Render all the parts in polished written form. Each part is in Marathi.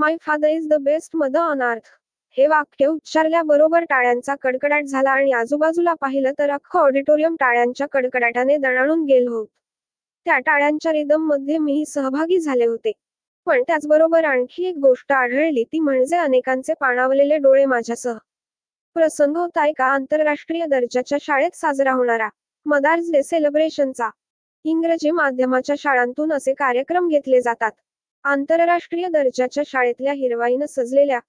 My father is the best mother on अर्थ. हे वाक्य उच्चारल्याबरोबर टाळ्यांचा कडकडाट झाला आणि आजूबाजूला पाहिलं तर अख्खं ऑडिटोरियम टाळ्यांच्या कडकडाटाने दणाणून गेलं होतं. त्या टाळ्यांच्या रिदम मध्ये मीही सहभागी झाले होते. पण त्याचबरोबर आणखी एक गोष्ट आढळली ती म्हणजे अनेकांचे पाणावलेले डोळे माझ्यासह. प्रसंग होता एका आंतरराष्ट्रीय दर्जाच्या शाळेत साजरा होणारा मदार्स डे सेलिब्रेशनचा. इंग्रजी माध्यमाच्या शाळांतून असे कार्यक्रम घेतले जातात. आंतरराष्ट्रीय दर्जाच्या शाळेतल्या हिरवाईनं सजलेल्या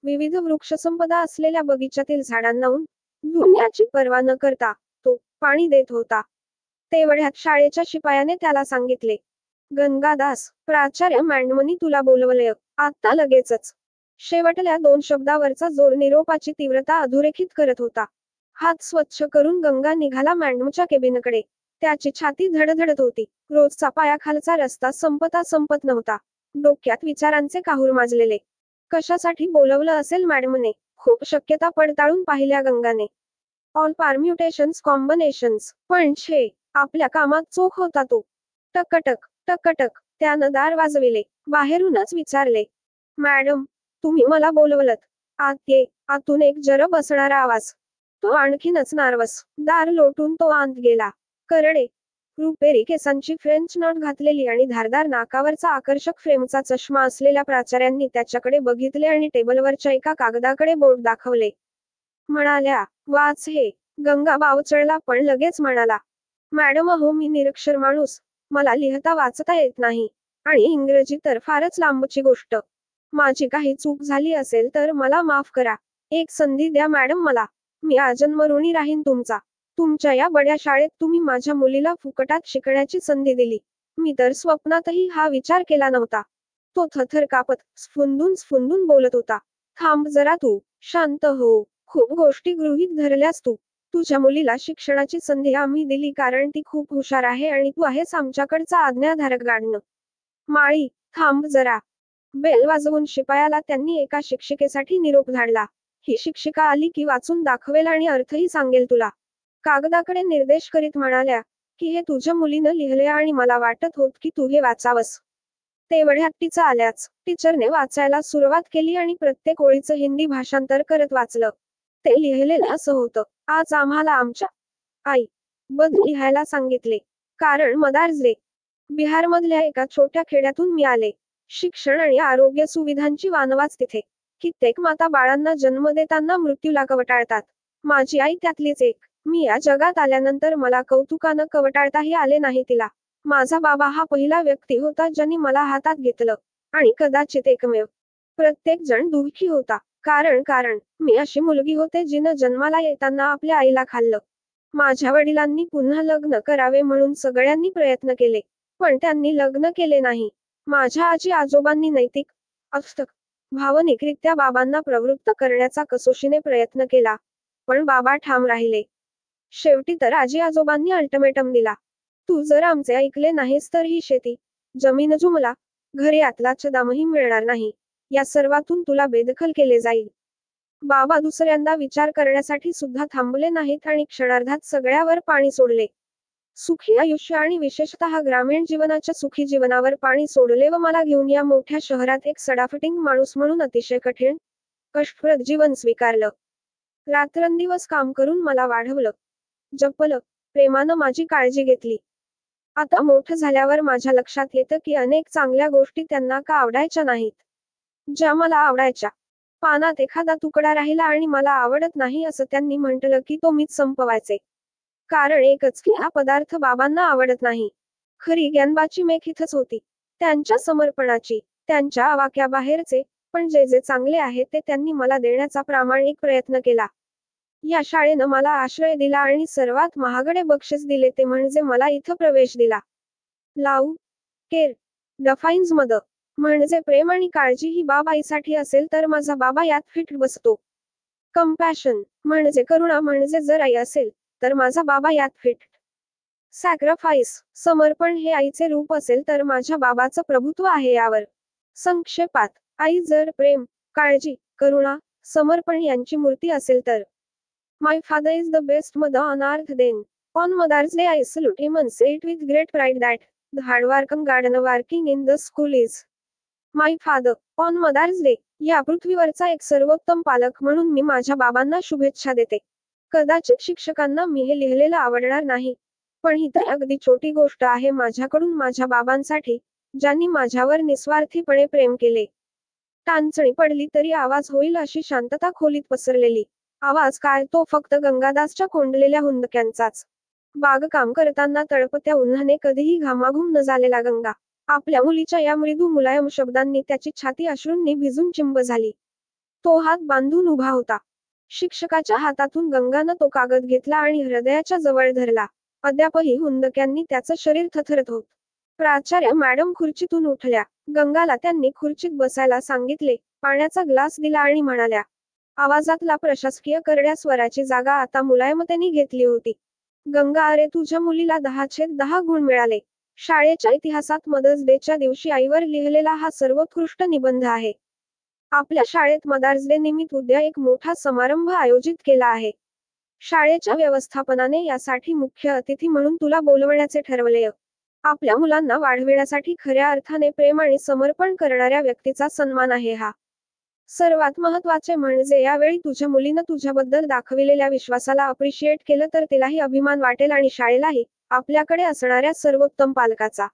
विविध वृक्षसंपदा असलेल्या बगीच्यातील झाडांना धुण्याची पर्वा न करता तो पाणी देत होता. तेवढ्यात शाळेच्या शिपायाने त्याला सांगितले, गंगादास, प्राचार्य मॅडमनी तुला बोलवलंय, आत्ता लगेचच. शेवटल्या 2 शब्दावरचा जोर निरोपाची तीव्रता अधोरेखित करत होता. हात स्वच्छ करून गंगा निघाला मॅडमच्या केबिनकडे. त्याची छाती धडधडत होती. रोजचा पायाखालचा रस्ता संपत नव्हता. डोक्यात विचारांचे काहूर माजलेले. कशासाठी बोलवलं असेल मॅडमने? खूप शक्यता पडताळून पाहिल्या गंगाने. All परम्युटेशन्स combinations. पण छे, आपल्या कामात चोख होता तो. टकटक टकटक त्यानं दार वाजविले. बाहेरूनच विचारले, मॅडम, तुम्ही मला बोलवलत? आत ये. आतून एक जरब असणारा आवाज. तो आणखीनच नार्वस. दार लोटून तो आत गेला. करडे रुपेरी केसांची फ्रेंच नॉट घातलेली आणि धारदार नाकावरचा आकर्षक फ्रेमचा चष्मा असलेल्या प्राचार्यांनी त्याच्याकडे बघितले आणि टेबलवरच्या एका कागदाकडे बोट दाखवले. म्हणाल्या, वाच हे. गंगा बावचळला पण लगेच म्हणाला, मॅडम अहो मी निरक्षर माणूस. मला लिहता वाचता येत नाही. आणि इंग्रजी तर फारच लांबची गोष्ट. माझी काही चूक झाली असेल तर मला माफ करा. एक संधी द्या मॅडम मला. मी आजन्म ऋणी राहीन तुमचा. तुमच्या या बड्या शाळेत तुम्ही माझ्या मुलीला फुकटात शिकण्याची संधी दिली. मी तर स्वप्नातही हा विचार केला नव्हता. तो थरथर कापत स्फुंदून बोलत होता. थांब जरा तू, शांत हो. खूप गोष्टी गृहीत धरल्यास तू. तुझ्या मुलीला शिक्षणाची संधी आम्ही दिली कारण ती खूप हुशार आहे आणि तू आहेस आमच्याकडचा आज्ञाधारक गाढणं. माळी, थांब जरा. बेल वाजवून शिपायाला त्यांनी एका शिक्षिकेसाठी निरोप धाडला. ही शिक्षिका आली की वाचून दाखवेल आणि अर्थही सांगेल तुला. कागदाकडे निर्देश करीत म्हणाल्या, की हे तुझ्या मुलीनं लिहिले आणि मला वाटत होत की तू हे वाचावंस. तेवढ्यात टीचर आल्याच. टीचरने वाचायला सुरुवात केली आणि प्रत्येक ओळीचं हिंदी भाषांतर करत वाचलं. ते लिहिलेलं असं होतं, आज आम्हाला आमच्या आई बद्दल लिहायला सांगितले. कारण मदार्स डे. बिहारमधल्या एका छोट्या खेड्यातून मी आले. शिक्षण आणि आरोग्य सुविधांची वानवाच तिथे. कित्येक माता बाळांना जन्म देताना मृत्यूला कवटाळतात. माझी आई त्यातलीच एक. मी या जगात आल्यानंतर मला कौतुकानं कवटाळताही आले नाही तिला. माझा बाबा हा पहिला व्यक्ती होता ज्यांनी मला हातात घेतलं. आणि कदाचित एकमेव. प्रत्येक जण दुःखी होता. कारण मी अशी मुलगी होते जिनं जन्माला येताना आपल्या आईला खाल्लं. माझ्या वडिलांनी पुन्हा लग्न करावे म्हणून सगळ्यांनी प्रयत्न केले. पण त्यांनी लग्न केले नाही. माझ्या आजी आजोबांनी नैतिक, आर्थिक, भावनिकरित्या बाबांना प्रवृत्त करण्याचा कसोशीने प्रयत्न केला. पण बाबा ठाम राहिले. शेवटी तर आजी आजोबांनी अल्टिमेटम दिला. तू जर आमचे ऐकले नाहीस तर ही शेती, जमीन जुमला, घरी आतलाच दामही मिळणार नाही. या सर्वातून तुला बेदखल केले जाईल. बाबा दुसऱ्यांदा विचार करण्यासाठी सुद्धा थांबले नाहीत आणि क्षणार्धात सगळ्यावर पाणी सोडले. सुखी आयुष्य आणि विशेषतः ग्रामीण जीवनाच्या सुखी जीवनावर पाणी सोडले व मला घेऊन या मोठ्या शहरात एक सडाफटिंग माणूस म्हणून अतिशय कठीण, कष्टप्रद जीवन स्वीकारलं. रात्रंदिवस काम करून मला वाढवलं, जपलं, प्रेमानं माझी काळजी घेतली. आता मोठं झाल्यावर माझ्या लक्षात येतं की अनेक चांगल्या गोष्टी त्यांना का आवडायच्या नाहीत, ज्या मला आवडायच्या. पानात एखादा तुकडा राहिला आणि मला आवडत नाही असं त्यांनी म्हटलं की तो मीच संपवायचे. कारण एकच की हा पदार्थ बाबांना आवडत नाही. खरी ज्ञानबाची मेख इथंच होती. त्यांच्या समर्पणाची. त्यांच्या आवाक्याबाहेरचे, पण जे जे चांगले आहे ते त्यांनी मला देण्याचा प्रामाणिक प्रयत्न केला. या शाळेनं मला आश्रय दिला आणि सर्वात महागडे बक्षीस दिले ते म्हणजे मला इथं प्रवेश दिला. लाव, केर, डफाईन्स मदर. म्हणजे प्रेम आणि काळजी ही बाब आईसाठी असेल तर माझा बाबा यात फिट बसतो. कंपॅशन म्हणजे करुणा म्हणजे जर आई असेल तर माझा बाबा यात फिट. सॅक्रिफाईस, समर्पण हे आईचे रूप असेल तर माझ्या बाबाचं प्रभुत्व आहे यावर. संक्षेपात, आई जर प्रेम, काळजी, करुणा, समर्पण यांची मूर्ती असेल तर my father is the best mother on earth then. On mother's day I salute him and say it with great pride that the hardworking gardener working in the school is my father on mother's day. या पृथ्वीवरचा एक सर्वोत्तम पालक म्हणून मी माझ्या बाबांना शुभेच्छा देते. कदाचित शिक्षकांना मी हे लिहिलेलं आवडणार नाही, पण ही तर अगदी छोटी गोष्ट आहे माझ्याकडून माझ्या बाबांसाठी, ज्यांनी माझ्यावर निस्वार्थीपणे प्रेम केले. टांचणी पडली तरी आवाज होईल अशी शांतता खोलीत पसरलेली. आवाज काय, तो फक्त गंगादासच्या कोंडलेल्या हुंदक्यांचाच. बागकाम करताना तळपत्या उन्हाने कधीही घामाघूम न झालेला गंगा. आपल्या मुलीच्या या मृदू मुलायम शब्दांनी त्याची छाती अश्रूंनी भिजून चिंब झाली. तो हात बांधून उभा होता. शिक्षकाच्या हातातून गंगानं तो कागद घेतला आणि हृदयाच्या जवळ धरला. अद्यापही हुंदक्यांनी त्याचं शरीर थरथरत होत. प्राचार्य मॅडम खुर्चीतून उठल्या. गंगाला त्यांनी खुर्चीत बसायला सांगितले, पाण्याचा ग्लास दिला आणि म्हणाल्या. आवाजातला प्रशासकीय करड्या स्वराची जागा आता मुलायमतेने घेतली होती. गंगा, अरे तुझ्या मुलीला 10/10 गुण मिळाले. शाळेच्या इतिहासात मदर्स डेच्या दिवशी आईवर लिहिलेला हा सर्वोत्कृष्ट निबंध आहे. आपल्या शाळेत मदर्स डे निमित्त उद्या एक मोठा समारंभ आयोजित केला आहे. शाळेच्या व्यवस्थापनाने यासाठी मुख्य अतिथी म्हणून तुला बोलवण्याचे ठरवले. आपल्या मुलांना वाढविण्यासाठी खऱ्या अर्थाने प्रेम आणि समर्पण करणाऱ्या व्यक्तीचा सन्मान आहे हा. सर्वात महत्त्वाचे म्हणजे यावेळी तुझ्या मुलीनं तुझ्याबद्दल दाखविलेल्या विश्वासाला अप्रिशिएट केलं तर तिलाही अभिमान वाटेल आणि शाळेलाही, आपल्याकडे असणाऱ्या सर्वोत्तम पालकाचा.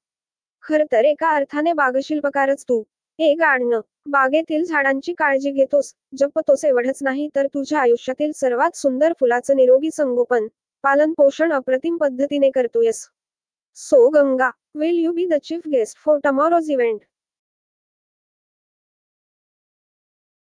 खरं तर एका अर्थाने बागशिल्पकारच तू. एक गाणं. बागेतील झाडांची काळजी घेतोस, जपतोस एवढंच नाही तर तुझ्या आयुष्यातील सर्वात सुंदर फुलाचं निरोगी संगोपन, पालन पोषण अप्रतिम पद्धतीने करतोयस. So Ganga, will you be the chief guest for tomorrow's event?